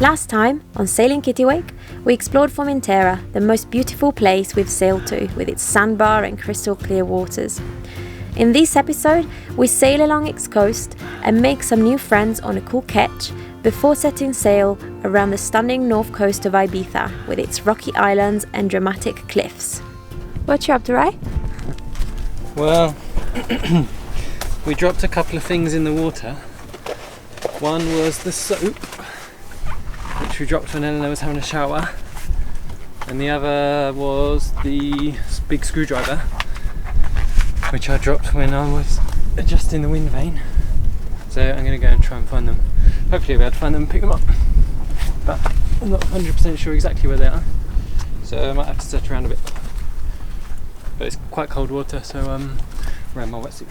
Last time, on Sailing Kittiwake, we explored Formentera, the most beautiful place we've sailed to, with its sandbar and crystal clear waters. In this episode, we sail along its coast and make some new friends on a cool ketch before setting sail around the stunning north coast of Ibiza, with its rocky islands and dramatic cliffs. What you up to, Ray? Well, we dropped a couple of things in the water. One was the soap, which we dropped when Eleanor was having a shower, and the other was the big screwdriver, which I dropped when I was adjusting the wind vane. So I'm going to go and try and find them. Hopefully I'll be able to find them and pick them up, but I'm not 100% sure exactly where they are, so I might have to search around a bit. But it's quite cold water, so around my wetsuit.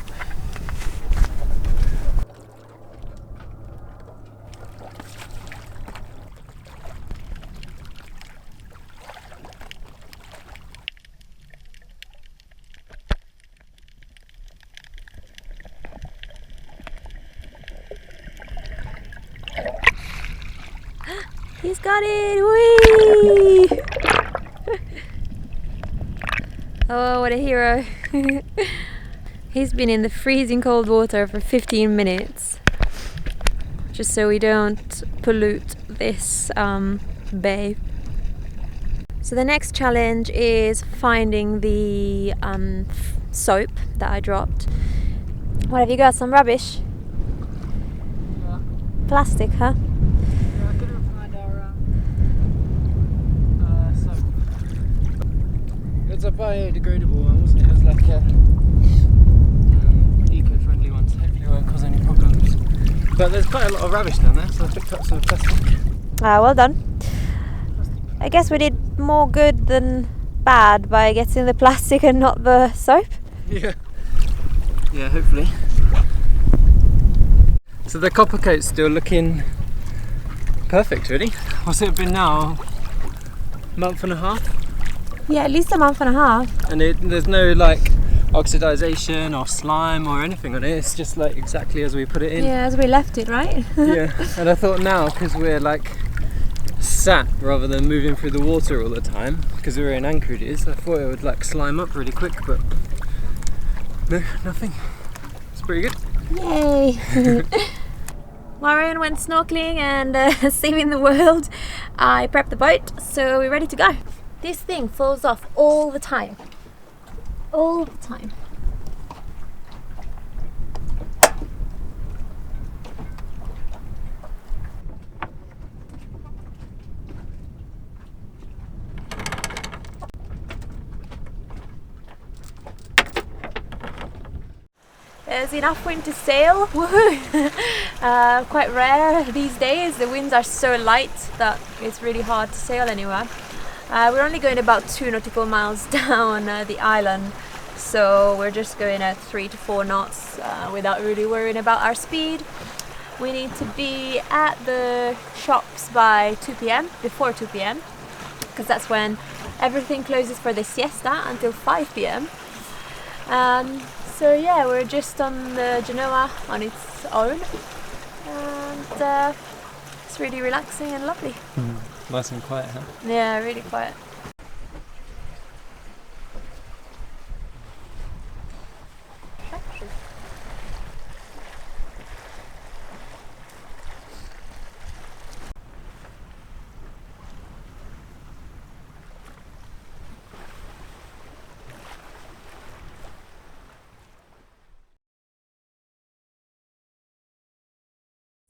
He's got it! Whee! Oh, what a hero. He's been in the freezing cold water for 15 minutes. Just so we don't pollute this bay. So the next challenge is finding the soap that I dropped. What have you got? Some rubbish? Yeah. Plastic, huh? It's a biodegradable one, wasn't it? It was like a eco-friendly one, so hopefully it won't cause any problems. But there's quite a lot of rubbish down there, so I picked up some plastic. Ah, well done. I guess we did more good than bad by getting the plastic and not the soap. Yeah. Yeah, hopefully. So the copper coat's still looking perfect, really. What's it been now? A month and a half? Yeah, at least a month and a half. And there's no like oxidization or slime or anything on it. It's just like exactly as we put it in. Yeah, as we left it, right? Yeah, and I thought now, because we're like sat rather than moving through the water all the time, because we were in anchorages, I thought it would like slime up really quick, but no, nothing. It's pretty good. Yay! Warren went snorkeling and saving the world. I prepped the boat, so we're ready to go. This thing falls off all the time. All the time. There's enough wind to sail. Woohoo! Quite rare these days. The winds are so light that it's really hard to sail anywhere. We're only going about 2 nautical miles down the island, so we're just going at 3 to 4 knots without really worrying about our speed. We need to be at the shops by 2 p.m, before 2 p.m, because that's when everything closes for the siesta until 5 p.m. So yeah, we're just on the Genoa on its own, and it's really relaxing and lovely. Nice and quiet, huh? Yeah, really quiet.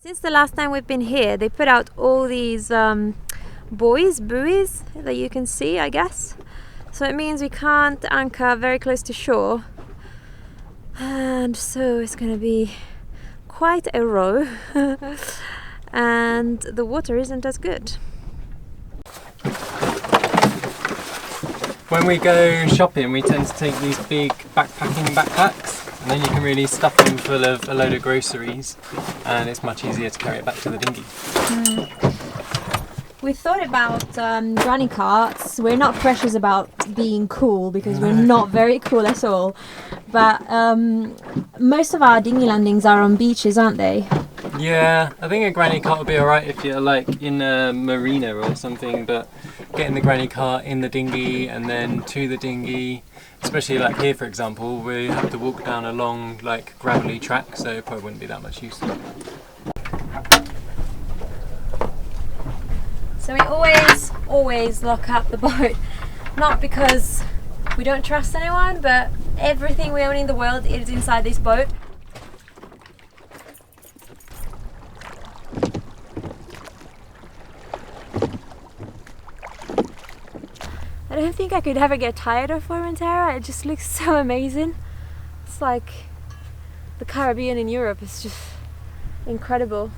Since the last time we've been here, they put out all these buoys that you can see, I guess. So it means we can't anchor very close to shore, and so it's going to be quite a row and the water isn't as good. When we go shopping, we tend to take these big backpacking backpacks, and then you can really stuff them full of a load of groceries, and it's much easier to carry it back to the dinghy. We thought about granny carts. We're not precious about being cool because we're not very cool at all. But most of our dinghy landings are on beaches, aren't they? Yeah, I think a granny cart would be alright if you're like in a marina or something, but getting the granny cart in the dinghy and then to the dinghy, especially like here for example, we have to walk down a long like gravelly track, so it probably wouldn't be that much use. So we always lock up the boat, not because we don't trust anyone, but everything we own in the world is inside this boat. I don't think I could ever get tired of Formentera. It just looks so amazing. It's like the Caribbean in Europe. It's just incredible.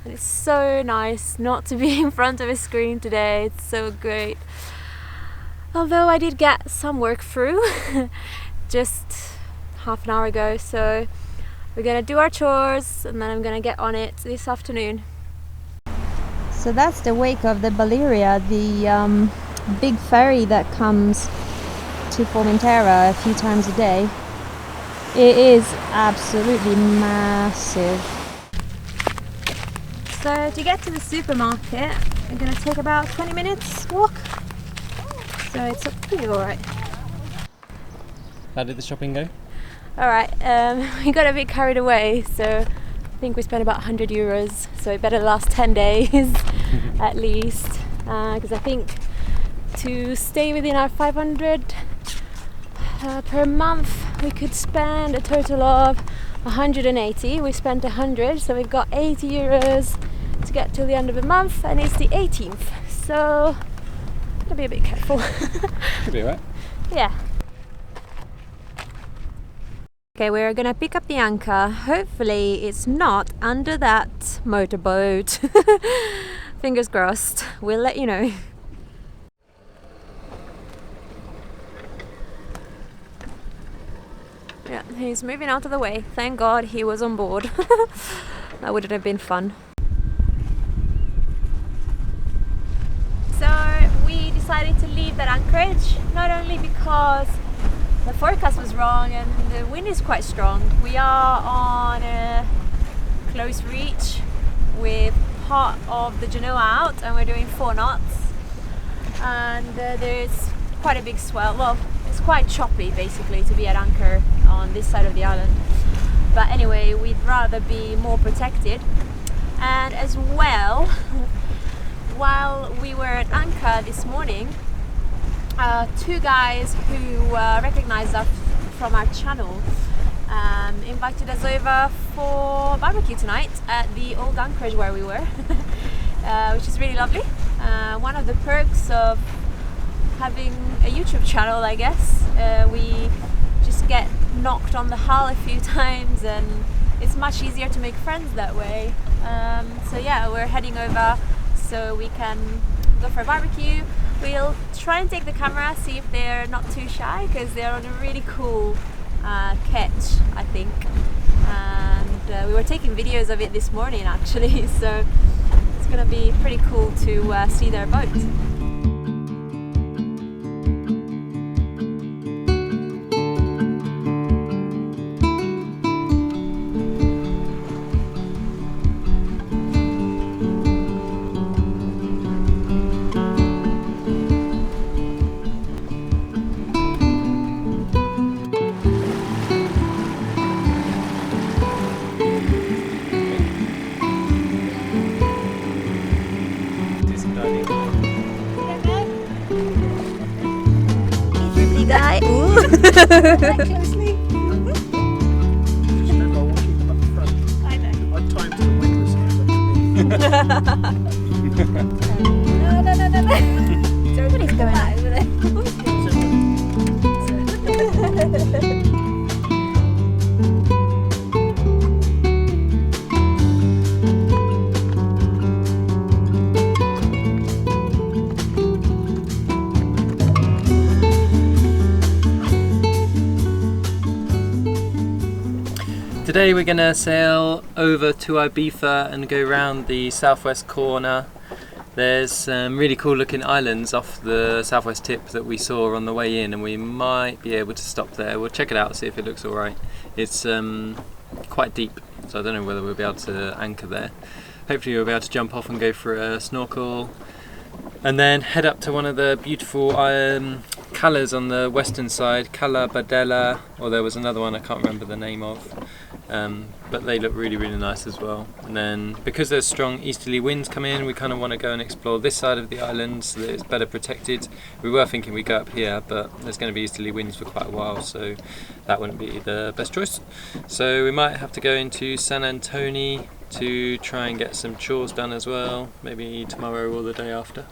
And it's so nice not to be in front of a screen today. It's so great. Although I did get some work through just half an hour ago. So we're gonna do our chores and then I'm gonna get on it this afternoon. So that's the wake of the Balearia, the big ferry that comes to Formentera a few times a day. It is absolutely massive. So to get to the supermarket, we're going to take about 20 minutes walk. So it's pretty alright. How did the shopping go? Alright, we got a bit carried away, so I think we spent about 100 euros, so it better last 10 days at least, because I think to stay within our 500 per month we could spend a total of 180. We spent 100, so we've got 80 euros to get till the end of the month, and it's the 18th, so gotta be a bit careful. Should be right. Yeah. Okay, we're gonna pick up the anchor. Hopefully it's not under that motorboat. Fingers crossed. We'll let you know. Yeah, he's moving out of the way. Thank God he was on board. That wouldn't have been fun. So we decided to leave that anchorage, not only because the forecast was wrong and the wind is quite strong. We are on a close reach with part of the Genoa out and we're doing 4 knots. And there's quite a big swell. Well, it's quite choppy basically to be at anchor on this side of the island. But anyway, we'd rather be more protected. And as well, while we were at anchor this morning, 2 guys who recognized us from our channel invited us over for barbecue tonight at the old anchorage where we were, which is really lovely. One of the perks of having a YouTube channel, I guess, we just get knocked on the hull a few times and it's much easier to make friends that way. So yeah, we're heading over so we can go for a barbecue. We'll try and take the camera, see if they're not too shy, because they're on a really cool ketch, I think. And we were taking videos of it this morning actually, so it's gonna be pretty cool to see their boat. Guy. Ooh. Closely. Remember, I want you to come up the front. I know. I timed to the witness No. Everybody's going out over there. Today we're going to sail over to Ibiza and go round the southwest corner. There's some really cool looking islands off the southwest tip that we saw on the way in, and we might be able to stop there. We'll check it out, see if it looks alright. It's quite deep so I don't know whether we'll be able to anchor there. Hopefully we'll be able to jump off and go for a snorkel, and then head up to one of the beautiful colours on the western side, Cala Badella, or there was another one I can't remember the name of, but they look really, really nice as well. And then because there's strong easterly winds coming in, we kind of want to go and explore this side of the island so that it's better protected. We were thinking we'd go up here, but there's going to be easterly winds for quite a while, so that wouldn't be the best choice. So we might have to go into San Antonio to try and get some chores done as well, maybe tomorrow or the day after.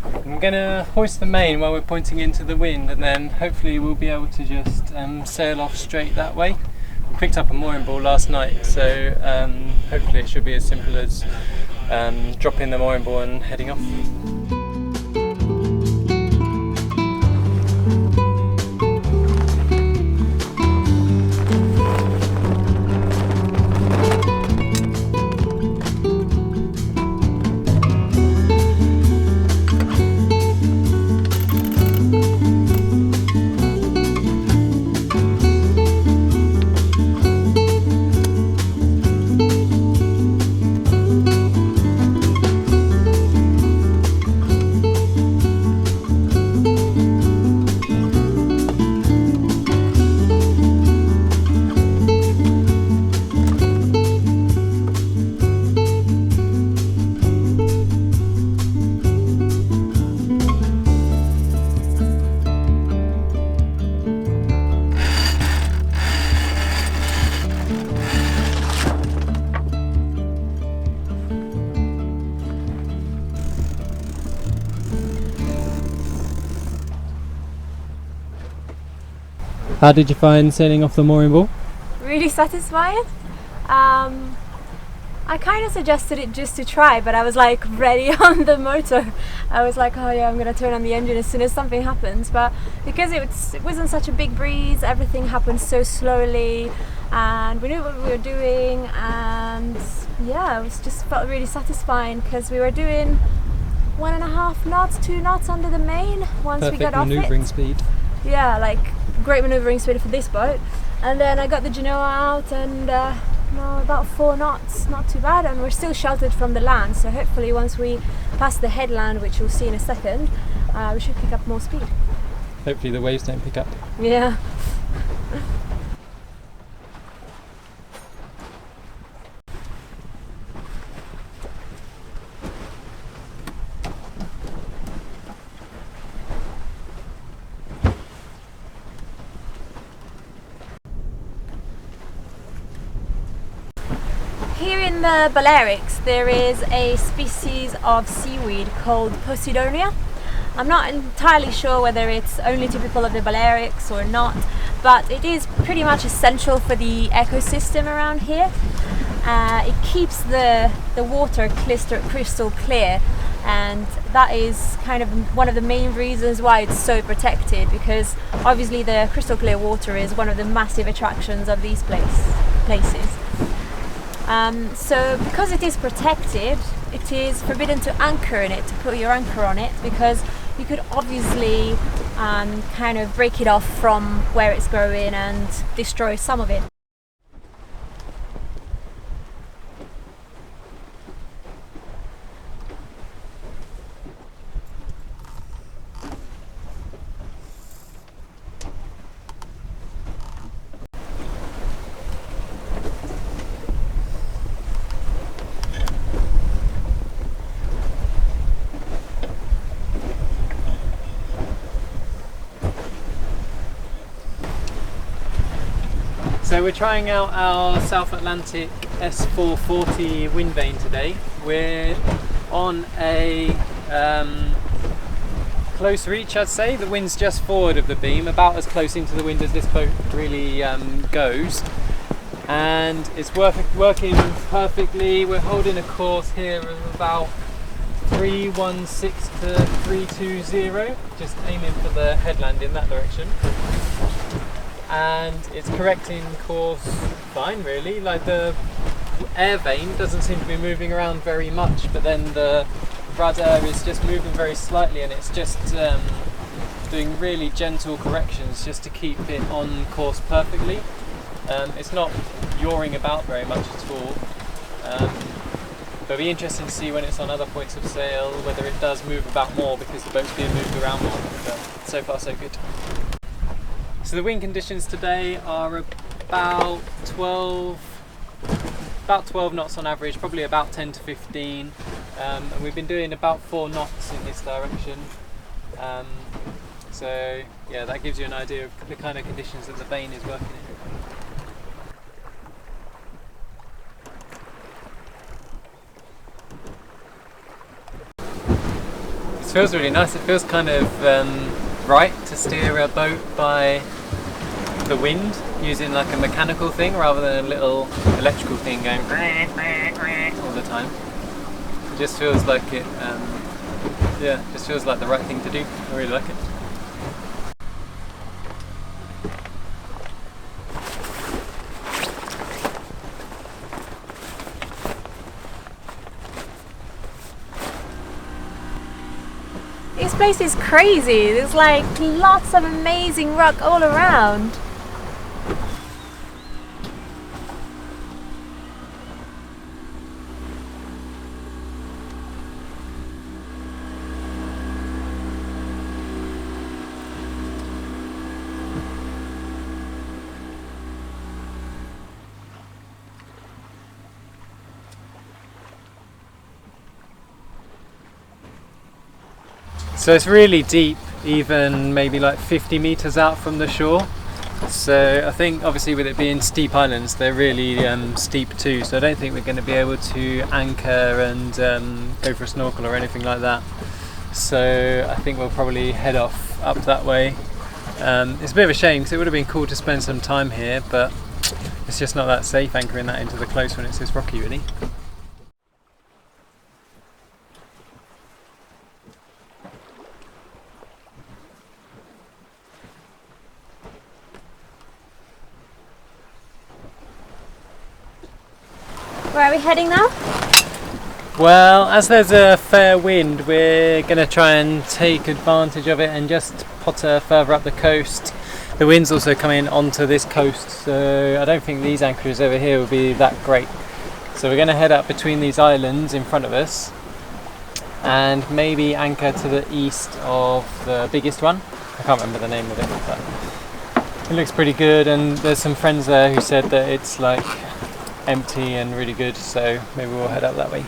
I'm going to hoist the main while we're pointing into the wind, and then hopefully we'll be able to just sail off straight that way. We picked up a mooring ball last night, so hopefully it should be as simple as dropping the mooring ball and heading off. How did you find sailing off the mooring ball? Really satisfying. I kind of suggested it just to try, but I was like ready on the motor. I was like, oh yeah, I'm gonna turn on the engine as soon as something happens. But because it wasn't such a big breeze, everything happened so slowly, and we knew what we were doing, and yeah, it just felt really satisfying because we were doing 1.5 knots, 2 knots under the main once we got off it. Perfect manoeuvring speed. Yeah, like great manoeuvring speed for this boat. And then I got the Genoa out, and about 4 knots, not too bad, and we're still sheltered from the land, so hopefully once we pass the headland, which we'll see in a second, we should pick up more speed. Hopefully the waves don't pick up. Yeah. Here in the Balearics there is a species of seaweed called Posidonia. I'm not entirely sure whether it's only typical of the Balearics or not, but it is pretty much essential for the ecosystem around here. It keeps the water crystal clear, and that is kind of one of the main reasons why it's so protected, because obviously the crystal clear water is one of the massive attractions of these places. So because it is protected, it is forbidden to anchor in it, to put your anchor on it, because you could obviously kind of break it off from where it's growing and destroy some of it. So we're trying out our South Atlantic S440 wind vane today. We're on a close reach, I'd say. The wind's just forward of the beam, about as close into the wind as this boat really goes. And it's working perfectly. We're holding a course here of about 316 to 320, just aiming for the headland in that direction. And it's correcting course fine, really. Like the air vane doesn't seem to be moving around very much, but then the rudder is just moving very slightly, and it's just doing really gentle corrections just to keep it on course perfectly. It's not yawing about very much at all. But it'll be interesting to see when it's on other points of sail whether it does move about more because the boat's being moved around more. But so far so good. So the wind conditions today are about 12 knots on average, probably about 10 to 15, and we've been doing about 4 knots in this direction. So yeah, that gives you an idea of the kind of conditions that the vane is working in. It feels really nice. It feels kind of right to steer a boat by the wind using like a mechanical thing rather than a little electrical thing going all the time. It just feels like it, yeah, just feels like the right thing to do. I really like it. This place is crazy. There's like lots of amazing rock all around. So it's really deep, even maybe like 50 meters out from the shore. So I think obviously with it being steep islands, they're really steep too. So I don't think we're going to be able to anchor and go for a snorkel or anything like that. So I think we'll probably head off up that way. It's a bit of a shame because it would have been cool to spend some time here, but it's just not that safe anchoring that into the close when it's this rocky really. Where are we heading now? Well, as there's a fair wind, we're going to try and take advantage of it and just potter further up the coast. The wind's also coming onto this coast, so I don't think these anchorages over here will be that great. So we're going to head up between these islands in front of us and maybe anchor to the east of the biggest one. I can't remember the name of it, but it looks pretty good, and there's some friends there who said that it's like empty and really good, so maybe we'll head up that way.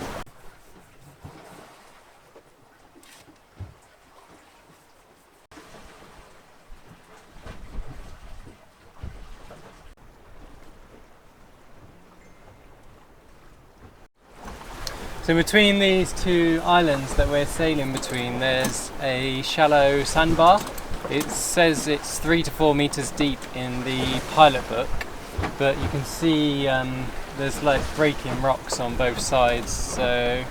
So between these two islands that we're sailing between, there's a shallow sandbar. It says it's 3 to 4 meters deep in the pilot book, but you can see there's like breaking rocks on both sides, so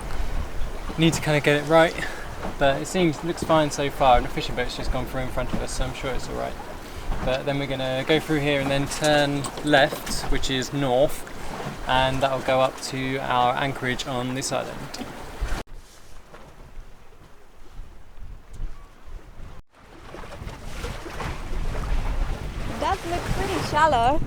need to kind of get it right. But it looks fine so far, and the fishing boat's just gone through in front of us, so I'm sure it's all right. But then we're going to go through here and then turn left, which is north, and that'll go up to our anchorage on this island. That looks pretty shallow.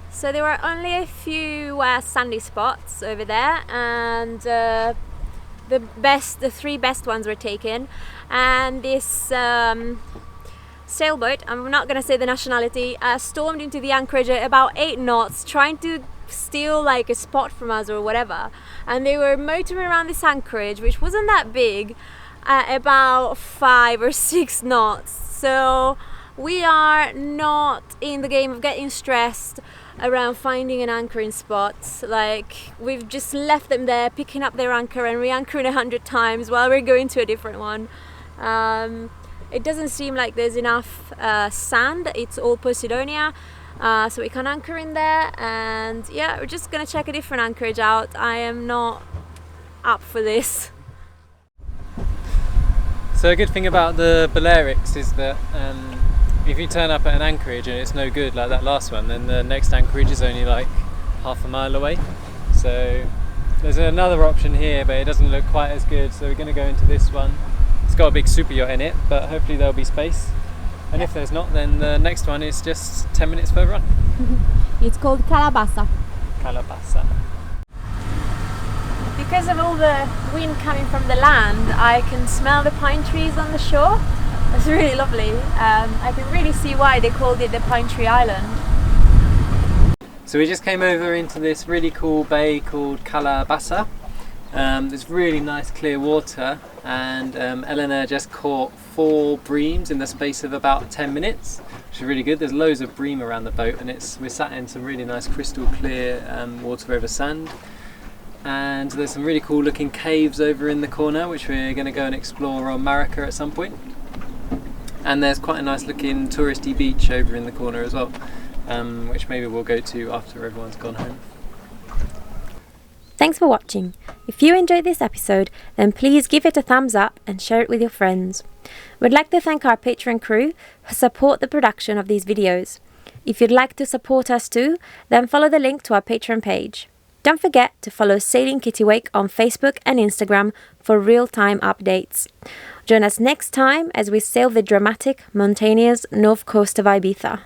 So there were only a few sandy spots over there, and the three best ones were taken. And this sailboat, I'm not going to say the nationality, stormed into the anchorage at about 8 knots, trying to steal like a spot from us or whatever. And they were motoring around this anchorage, which wasn't that big, at about 5 or 6 knots. So we are not in the game of getting stressed around finding an anchoring spot. Like, we've just left them there, picking up their anchor and re-anchoring 100 times while we're going to a different one. It doesn't seem like there's enough sand. It's all Posidonia, so we can anchor in there, and yeah, we're just gonna check a different anchorage out. I am not up for this. So a good thing about the Balearics is that if you turn up at an anchorage and it's no good like that last one, then the next anchorage is only like half a mile away. So there's another option here, but it doesn't look quite as good, so we're going to go into this one. It's got a big super yacht in it, but hopefully there'll be space. And if there's not, then the next one is just 10 minutes further on. It's called Calabasa. Calabasa. Because of all the wind coming from the land, I can smell the pine trees on the shore. It's really lovely. I can really see why they called it the Pine Tree Island. So we just came over into this really cool bay called Calabasa. There's really nice clear water, and Eleanor just caught 4 breams in the space of about 10 minutes, which is really good. There's loads of bream around the boat, and we're sat in some really nice crystal clear water over sand. And there's some really cool looking caves over in the corner, which we're going to go and explore on Marika at some point. And there's quite a nice looking touristy beach over in the corner as well, which maybe we'll go to after everyone's gone home. Thanks for watching. If you enjoyed this episode, then please give it a thumbs up and share it with your friends. We'd like to thank our Patreon crew who support the production of these videos. If you'd like to support us too, then follow the link to our Patreon page. Don't forget to follow Sailing Kittiwake on Facebook and Instagram for real-time updates. Join us next time as we sail the dramatic, mountainous north coast of Ibiza.